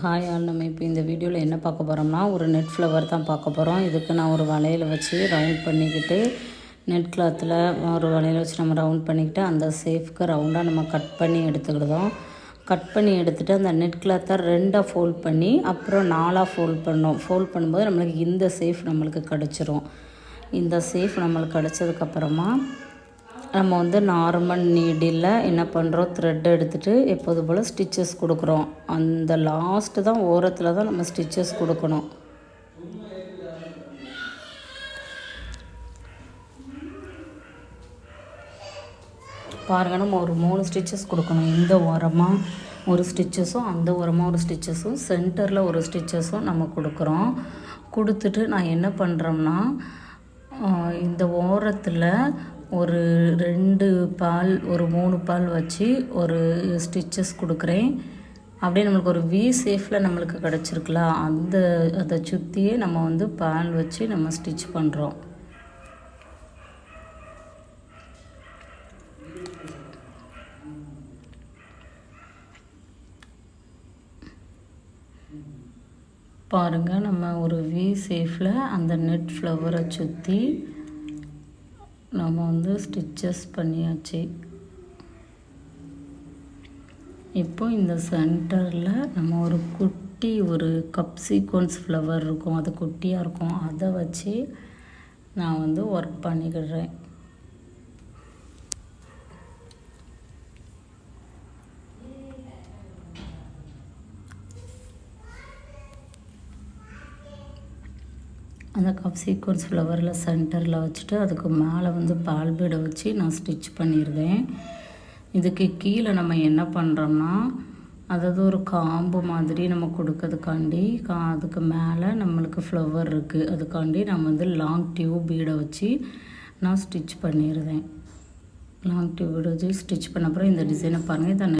Hi all, நம்ம இப்போ இந்த வீடியோவில் என்ன பார்க்க போகிறோம்னா ஒரு நெட் ஃப்ளவர் தான் பார்க்க போகிறோம். இதுக்கு நான் ஒரு வளையல் வச்சு ரவுண்ட் பண்ணிக்கிட்டு நெட் கிளாத்தில் ஒரு வளையல் வச்சு நம்ம ரவுண்ட் பண்ணிக்கிட்டு அந்த சேஃப்க்கு ரவுண்டாக நம்ம கட் பண்ணி எடுத்துக்கிடுதோம். கட் பண்ணி எடுத்துகிட்டு அந்த நெட் கிளாத்தை 2ஆக ஃபோல்ட் பண்ணி அப்புறம் 4ஆக ஃபோல்ட் பண்ணோம். ஃபோல்ட் பண்ணும்போது நம்மளுக்கு இந்த சேஃப் நம்மளுக்கு கிடச்சிரும். இந்த சேஃப் நம்மளுக்கு கிடச்சதுக்கப்புறமா நம்ம வந்து நார்மல் நீடில் என்ன பண்ணுறோம், த்ரெட் எடுத்துகிட்டு எப்போது போல் ஸ்டிச்சஸ் கொடுக்குறோம். அந்த லாஸ்ட்டு தான் ஓரத்தில் தான் நம்ம ஸ்டிச்சஸ் கொடுக்கணும். பாருங்கள், நம்ம ஒரு 3 ஸ்டிச்சஸ் கொடுக்கணும். இந்த ஓரமாக ஒரு ஸ்டிச்சஸும் அந்த ஓரமாக ஒரு ஸ்டிச்சஸும் சென்டரில் ஒரு ஸ்டிச்சஸும் நம்ம கொடுக்குறோம். கொடுத்துட்டு நான் என்ன பண்ணுறோம்னா இந்த ஓரத்தில் ஒரு 2 பால் ஒரு 3 பால் வச்சு ஒரு ஸ்டிச்சஸ் கொடுக்குறேன். அப்படியே நம்மளுக்கு ஒரு வி சேஃபில் நம்மளுக்கு கிடச்சிருக்குல, அதை சுற்றியே நம்ம வந்து பால் வச்சு நம்ம ஸ்டிச் பண்ணுறோம். பாருங்கள், நம்ம ஒரு வி சேஃபில் அந்த நெட் ஃப்ளவரை சுற்றி நம்ம வந்து ஸ்டிச்சஸ் பண்ணியாச்சு. இப்போ இந்த சென்டரில் நம்ம ஒரு குட்டி ஒரு கப் சீக்வன்ஸ் ஃப்ளவர் இருக்கும், அது குட்டியாக இருக்கும், அதை வச்சு நான் வந்து ஒர்க் பண்ணிக்கிடுறேன். அந்த கப் சீக்வன்ஸ் ஃப்ளவரில் சென்டரில் வச்சுட்டு அதுக்கு மேலே வந்து பால் பீடை வச்சு நான் ஸ்டிச் பண்ணிடுவேன். இதுக்கு கீழே நம்ம என்ன பண்ணுறோம்னா, அதாவது ஒரு காம்பு மாதிரி நம்ம கொடுக்கறதுக்காண்டி அதுக்கு மேலே நம்மளுக்கு ஃப்ளவர் இருக்குது, அதுக்காண்டி நம்ம வந்து லாங் டியூப் பீடை வச்சு நான் ஸ்டிச் பண்ணிடுவேன். லாங் டியூப் பீடை வச்சு ஸ்டிச் பண்ண அப்புறம் இந்த டிசைனை பாருங்கள். இதை